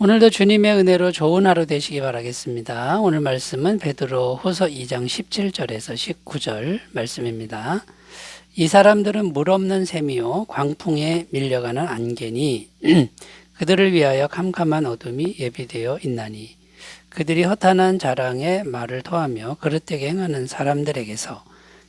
오늘도 주님의 은혜로 좋은 하루 되시기 바라겠습니다. 오늘 말씀은 베드로 후서 2장 17절에서 19절 말씀입니다. 이 사람들은 물 없는 샘이요 광풍에 밀려가는 안개니 그들을 위하여 캄캄한 어둠이 예비되어 있나니 그들이 허탄한 자랑에 말을 토하며 그릇되게 행하는 사람들에게서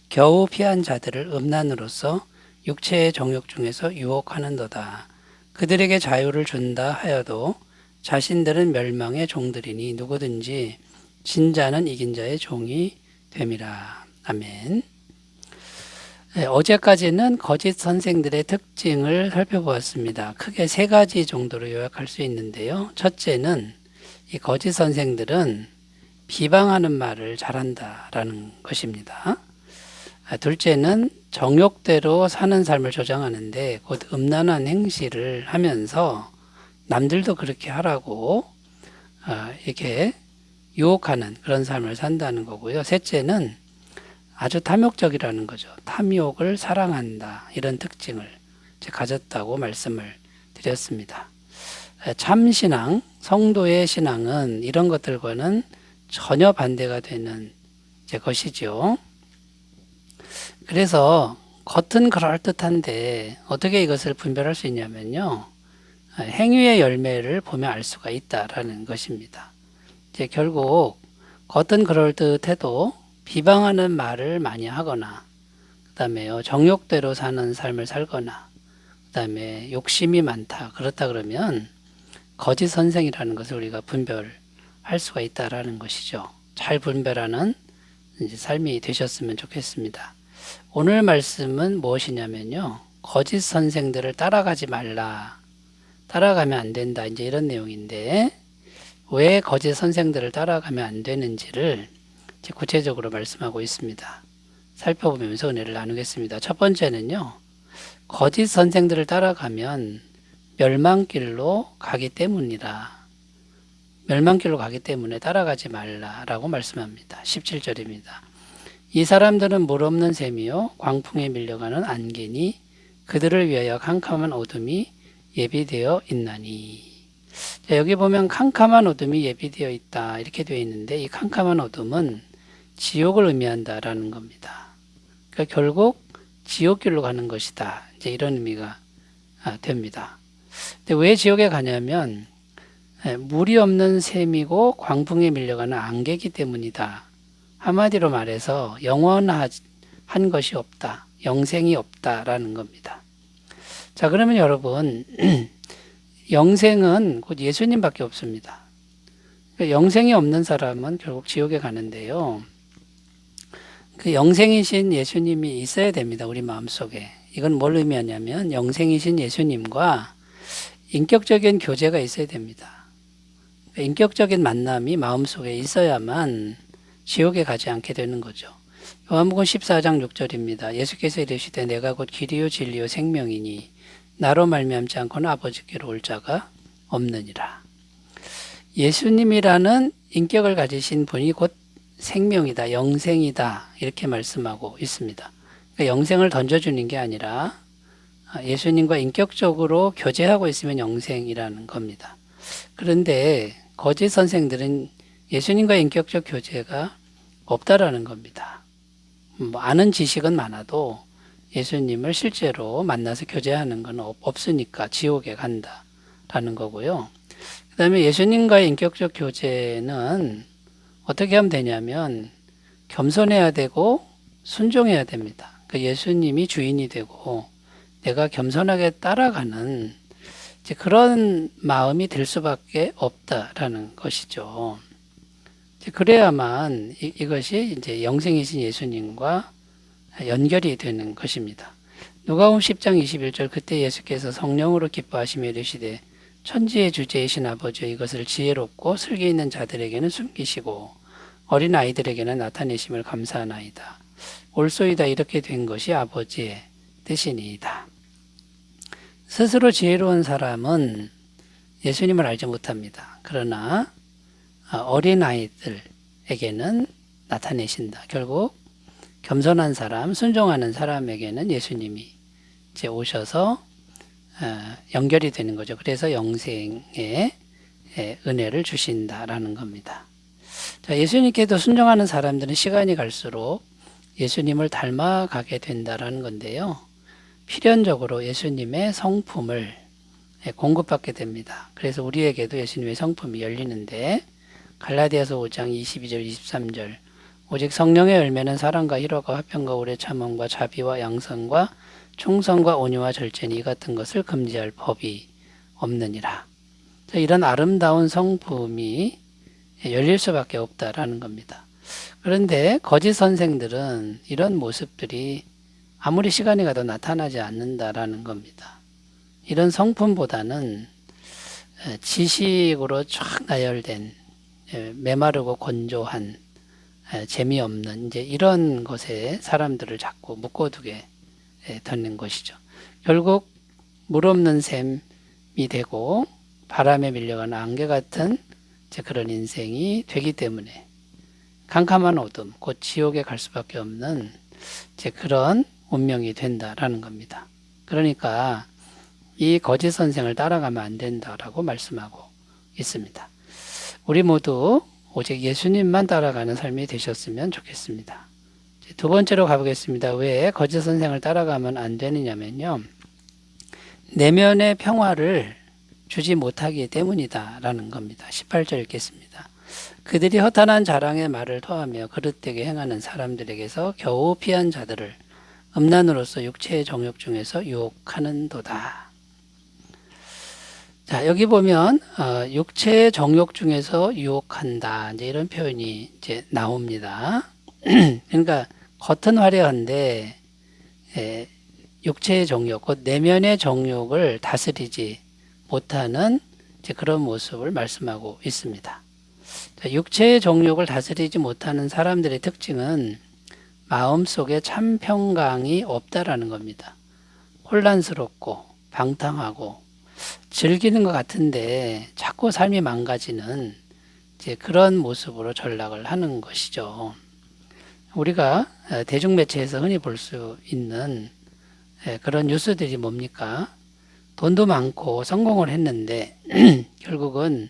겨우 피한 자들을 음란으로서 육체의 정욕 중에서 유혹하는도다. 그들에게 자유를 준다 하여도 자신들은 멸망의 종들이니 누구든지 진 자는 이긴 자의 종이 됨이라. 아멘. 어제까지는 거짓 선생들의 특징을 살펴보았습니다. 크게 세 가지 정도로 요약할 수 있는데요. 첫째는 이 거짓 선생들은 비방하는 말을 잘한다라는 것입니다. 둘째는 정욕대로 사는 삶을 조장하는데 곧 음란한 행실을 하면서 남들도 그렇게 하라고 이렇게 유혹하는 그런 삶을 산다는 거고요. 셋째는 아주 탐욕적이라는 거죠. 탐욕을 사랑한다. 이런 특징을 가졌다고 말씀을 드렸습니다. 참신앙, 성도의 신앙은 이런 것들과는 전혀 반대가 되는 것이죠. 그래서 겉은 그럴듯한데 어떻게 이것을 분별할 수 있냐면요. 행위의 열매를 보면 알 수가 있다라는 것입니다. 이제 결국 겉은 그럴듯해도 비방하는 말을 많이 하거나 그다음에요 정욕대로 사는 삶을 살거나 그다음에 욕심이 많다 그렇다 그러면 거짓 선생이라는 것을 우리가 분별할 수가 있다라는 것이죠. 잘 분별하는 이제 삶이 되셨으면 좋겠습니다. 오늘 말씀은 무엇이냐면요. 거짓 선생들을 따라가지 말라. 따라가면 안 된다. 이제 이런 내용인데 왜 거짓 선생들을 따라가면 안 되는지를 구체적으로 말씀하고 있습니다. 살펴보면서 은혜를 나누겠습니다. 첫 번째는요. 거짓 선생들을 따라가면 멸망길로 가기 때문이라. 멸망길로 가기 때문에 따라가지 말라라고 말씀합니다. 17절입니다. 이 사람들은 물 없는 샘이요 광풍에 밀려가는 안개니 그들을 위하여 캄캄한 어둠이 예비되어 있나니. 자, 여기 보면 캄캄한 어둠이 예비되어 있다 이렇게 되어 있는데 이 캄캄한 어둠은 지옥을 의미한다라는 겁니다. 그러니까 결국 지옥길로 가는 것이다. 이제 이런 의미가 됩니다. 근데 왜 지옥에 가냐면 물이 없는 샘이고 광풍에 밀려가는 안개이기 때문이다. 한마디로 말해서 영원한 것이 없다. 영생이 없다라는 겁니다. 자, 그러면 여러분 영생은 곧 예수님밖에 없습니다. 영생이 없는 사람은 결국 지옥에 가는데요. 그 영생이신 예수님이 있어야 됩니다. 우리 마음속에. 이건 뭘 의미하냐면 영생이신 예수님과 인격적인 교제가 있어야 됩니다. 인격적인 만남이 마음속에 있어야만 지옥에 가지 않게 되는 거죠. 요한복음 14장 6절입니다. 예수께서 이르시되 내가 곧 길이요 진리요 생명이니 나로 말미암지 않고는 아버지께로 올 자가 없느니라. 예수님이라는 인격을 가지신 분이 곧 생명이다, 영생이다 이렇게 말씀하고 있습니다. 그러니까 영생을 던져주는 게 아니라 예수님과 인격적으로 교제하고 있으면 영생이라는 겁니다. 그런데 거짓 선생들은 예수님과 인격적 교제가 없다라는 겁니다. 아는 지식은 많아도 예수님을 실제로 만나서 교제하는 건 없으니까 지옥에 간다라는 거고요. 그 다음에 예수님과의 인격적 교제는 어떻게 하면 되냐면 겸손해야 되고 순종해야 됩니다. 그러니까 예수님이 주인이 되고 내가 겸손하게 따라가는 이제 그런 마음이 될 수밖에 없다라는 것이죠. 이제 그래야만 이것이 이제 영생이신 예수님과 연결이 되는 것입니다. 누가복음 10장 21절 그때 예수께서 성령으로 기뻐하시며 이르시되 천지의 주제이신 아버지여 이것을 지혜롭고 슬기 있는 자들에게는 숨기시고 어린 아이들에게는 나타내심을 감사하나이다. 옳소이다 이렇게 된 것이 아버지의 뜻이니이다. 스스로 지혜로운 사람은 예수님을 알지 못합니다. 그러나 어린 아이들에게는 나타내신다. 결국 겸손한 사람, 순종하는 사람에게는 예수님이 이제 오셔서 연결이 되는 거죠. 그래서 영생에 은혜를 주신다라는 겁니다. 자, 예수님께도 순종하는 사람들은 시간이 갈수록 예수님을 닮아가게 된다라는 건데요. 필연적으로 예수님의 성품을 공급받게 됩니다. 그래서 우리에게도 예수님의 성품이 열리는데 갈라디아서 5장 22절 23절 오직 성령의 열매는 사랑과 희락과 화평과 오래 참음과 자비와 양선과 충성과 온유와 절제니 이 같은 것을 금지할 법이 없느니라. 이런 아름다운 성품이 열릴 수밖에 없다라는 겁니다. 그런데 거짓 선생들은 이런 모습들이 아무리 시간이 가도 나타나지 않는다라는 겁니다. 이런 성품보다는 지식으로 쫙 나열된 메마르고 건조한 재미없는 이제 이런 것에 사람들을 자꾸 묶어두게 되는 것이죠. 결국 물 없는 샘이 되고 바람에 밀려가는 안개 같은 그런 인생이 되기 때문에 캄캄한 어둠, 곧 지옥에 갈 수밖에 없는 그런 운명이 된다라는 겁니다. 그러니까 이 거짓 선생을 따라가면 안 된다라고 말씀하고 있습니다. 우리 모두 오직 예수님만 따라가는 삶이 되셨으면 좋겠습니다. 두 번째로 가보겠습니다. 왜 거짓 선생을 따라가면 안 되느냐면요. 내면의 평화를 주지 못하기 때문이다라는 겁니다. 18절 읽겠습니다. 그들이 허탄한 자랑의 말을 토하며 그릇되게 행하는 사람들에게서 겨우 피한 자들을 음란으로서 육체의 정욕 중에서 유혹하는도다. 자, 여기 보면 육체의 정욕 중에서 유혹한다. 이제 이런 표현이 이제 나옵니다. 그러니까 겉은 화려한데 육체의 정욕, 곧 내면의 정욕을 다스리지 못하는 이제 그런 모습을 말씀하고 있습니다. 자, 육체의 정욕을 다스리지 못하는 사람들의 특징은 마음속에 참 평강이 없다라는 겁니다. 혼란스럽고 방탕하고 즐기는 것 같은데 자꾸 삶이 망가지는 이제 그런 모습으로 전락을 하는 것이죠. 우리가 대중매체에서 흔히 볼 수 있는 그런 뉴스들이 뭡니까? 돈도 많고 성공을 했는데 결국은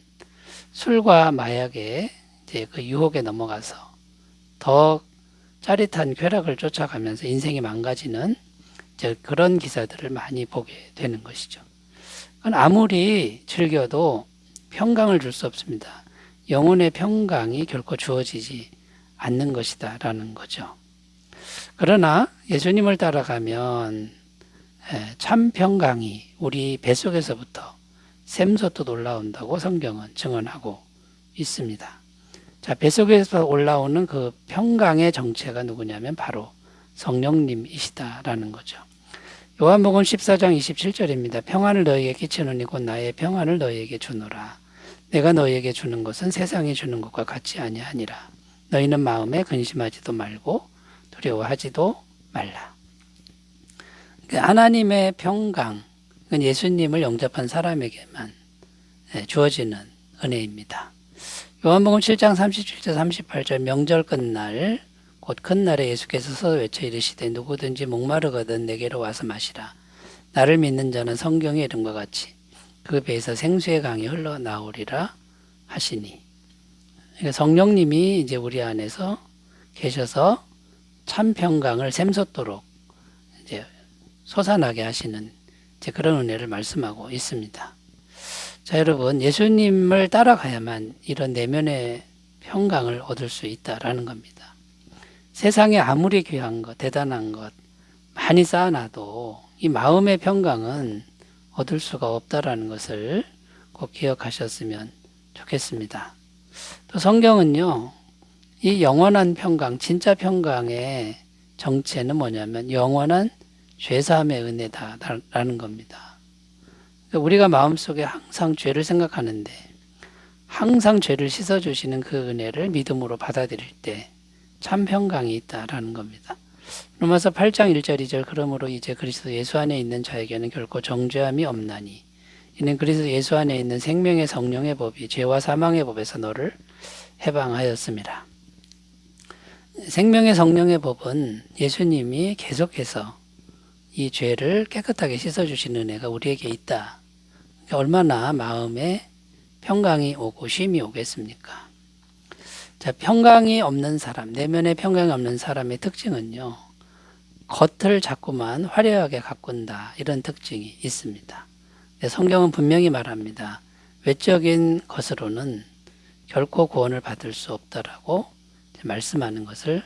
술과 마약의 이제 그 유혹에 넘어가서 더 짜릿한 쾌락을 쫓아가면서 인생이 망가지는 이제 그런 기사들을 많이 보게 되는 것이죠. 그건 아무리 즐겨도 평강을 줄 수 없습니다. 영혼의 평강이 결코 주어지지 않는 것이다라는 거죠. 그러나 예수님을 따라가면 참 평강이 우리 뱃속에서부터 샘솟듯 올라온다고 성경은 증언하고 있습니다. 자, 뱃속에서 올라오는 그 평강의 정체가 누구냐면 바로 성령님이시다라는 거죠. 요한복음 14장 27절입니다. 평안을 너희에게 끼치노니 곧 나의 평안을 너희에게 주노라. 내가 너희에게 주는 것은 세상이 주는 것과 같지 아니하니라. 너희는 마음에 근심하지도 말고 두려워하지도 말라. 하나님의 평강은 예수님을 영접한 사람에게만 주어지는 은혜입니다. 요한복음 7장 37절 38절 명절 끝날 곧 큰 날에 예수께서 서서 외쳐 이르시되 누구든지 목마르거든 내게로 와서 마시라. 나를 믿는 자는 성경의 이름과 같이 그 배에서 생수의 강이 흘러나오리라 하시니. 그러니까 성령님이 이제 우리 안에서 계셔서 참 평강을 샘솟도록 이제 솟아나게 하시는 이제 그런 은혜를 말씀하고 있습니다. 자, 여러분, 예수님을 따라가야만 이런 내면의 평강을 얻을 수 있다라는 겁니다. 세상에 아무리 귀한 것, 대단한 것 많이 쌓아놔도 이 마음의 평강은 얻을 수가 없다라는 것을 꼭 기억하셨으면 좋겠습니다. 또 성경은요, 이 영원한 평강, 진짜 평강의 정체는 뭐냐면 영원한 죄사함의 은혜다라는 겁니다. 우리가 마음속에 항상 죄를 생각하는데 항상 죄를 씻어주시는 그 은혜를 믿음으로 받아들일 때 참 평강이 있다라는 겁니다. 로마서 8장 1절 2절 그러므로 이제 그리스도 예수 안에 있는 자에게는 결코 정죄함이 없나니 이는 그리스도 예수 안에 있는 생명의 성령의 법이 죄와 사망의 법에서 너를 해방하였습니다. 생명의 성령의 법은 예수님이 계속해서 이 죄를 깨끗하게 씻어주시는 은혜가 우리에게 있다. 얼마나 마음에 평강이 오고 쉼이 오겠습니까? 자, 평강이 없는 사람, 내면에 평강이 없는 사람의 특징은요, 겉을 자꾸만 화려하게 가꾼다, 이런 특징이 있습니다. 성경은 분명히 말합니다. 외적인 것으로는 결코 구원을 받을 수 없다라고 말씀하는 것을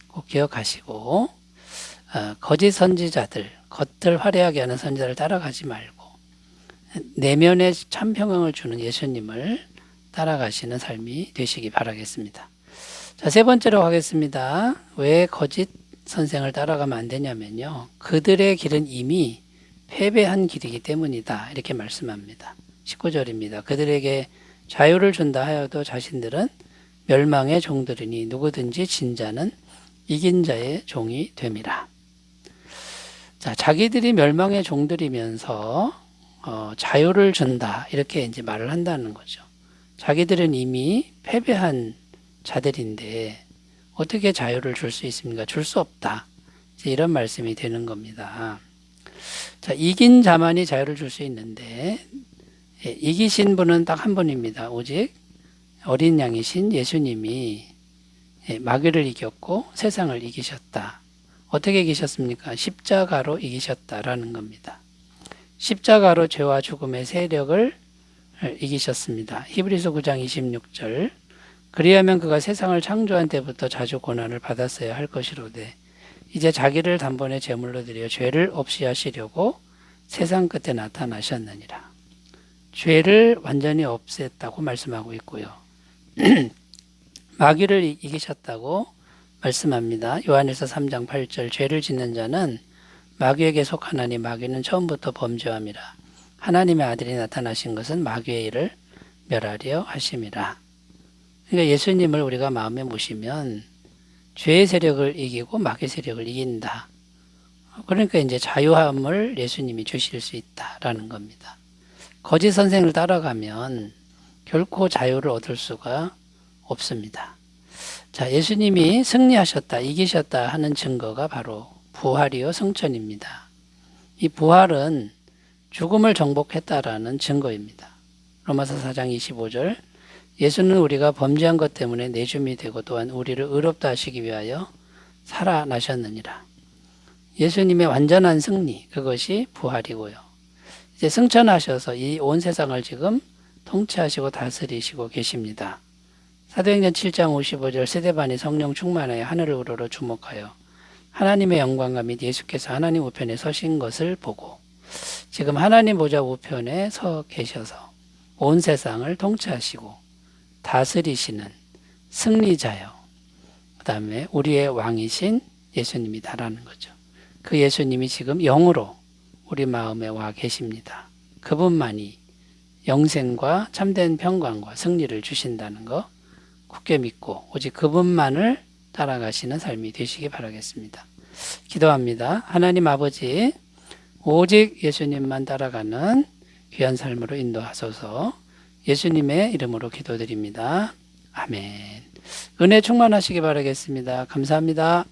꼭 기억하시고, 거짓 선지자들, 겉을 화려하게 하는 선지자를 따라가지 말고 내면에 참 평강을 주는 예수님을 따라가시는 삶이 되시기 바라겠습니다. 자, 세 번째로 하겠습니다. 왜 거짓 선생을 따라가면 안 되냐면요, 그들의 길은 이미 패배한 길이기 때문이다, 이렇게 말씀합니다. 19절입니다. 그들에게 자유를 준다 하여도 자신들은 멸망의 종들이니 누구든지 진 자는 이긴 자의 종이 됨이라. 자, 자기들이 멸망의 종들이면서 자유를 준다, 이렇게 이제 말을 한다는 거죠. 자기들은 이미 패배한 자들인데 어떻게 자유를 줄 수 있습니까? 줄 수 없다, 이제 이런 말씀이 되는 겁니다. 자, 이긴 자만이 자유를 줄 수 있는데, 이기신 분은 딱 한 분입니다. 오직 어린 양이신 예수님이 마귀를 이겼고 세상을 이기셨다. 어떻게 이기셨습니까? 십자가로 이기셨다라는 겁니다. 십자가로 죄와 죽음의 세력을 이기셨습니다. 히브리서 9장 26절, 그리하면 그가 세상을 창조한 때부터 자주 고난을 받았어야 할 것이로되 이제 자기를 단번에 제물로 드려 죄를 없이 하시려고 세상 끝에 나타나셨느니라. 죄를 완전히 없앴다고 말씀하고 있고요. 마귀를 이기셨다고 말씀합니다. 요한일서 3장 8절, 죄를 짓는 자는 마귀에게 속하나니 마귀는 처음부터 범죄함이라. 하나님의 아들이 나타나신 것은 마귀의 일을 멸하려 하심이라. 그러니까 예수님을 우리가 마음에 모시면 죄의 세력을 이기고 마귀의 세력을 이긴다. 그러니까 이제 자유함을 예수님이 주실 수 있다라는 겁니다. 거짓 선생을 따라가면 결코 자유를 얻을 수가 없습니다. 자, 예수님이 승리하셨다, 이기셨다 하는 증거가 바로 부활이요 승천입니다. 이 부활은 죽음을 정복했다라는 증거입니다. 로마서 4장 25절, 예수는 우리가 범죄한 것 때문에 내줌이 되고 또한 우리를 의롭다 하시기 위하여 살아나셨느니라. 예수님의 완전한 승리, 그것이 부활이고요. 이제 승천하셔서 이 온 세상을 지금 통치하시고 다스리시고 계십니다. 사도행전 7장 55절, 세대반이 성령 충만하여 하늘을 우러러 주목하여 하나님의 영광과 및 예수께서 하나님 우편에 서신 것을 보고, 지금 하나님 보좌 우편에 서 계셔서 온 세상을 통치하시고 다스리시는 승리자요, 그 다음에 우리의 왕이신 예수님이다라는 거죠. 그 예수님이 지금 영으로 우리 마음에 와 계십니다. 그분만이 영생과 참된 평강과 승리를 주신다는 거 굳게 믿고 오직 그분만을 따라가시는 삶이 되시기 바라겠습니다. 기도합니다. 하나님 아버지, 오직 예수님만 따라가는 귀한 삶으로 인도하소서. 예수님의 이름으로 기도드립니다. 아멘. 은혜 충만하시기 바라겠습니다. 감사합니다.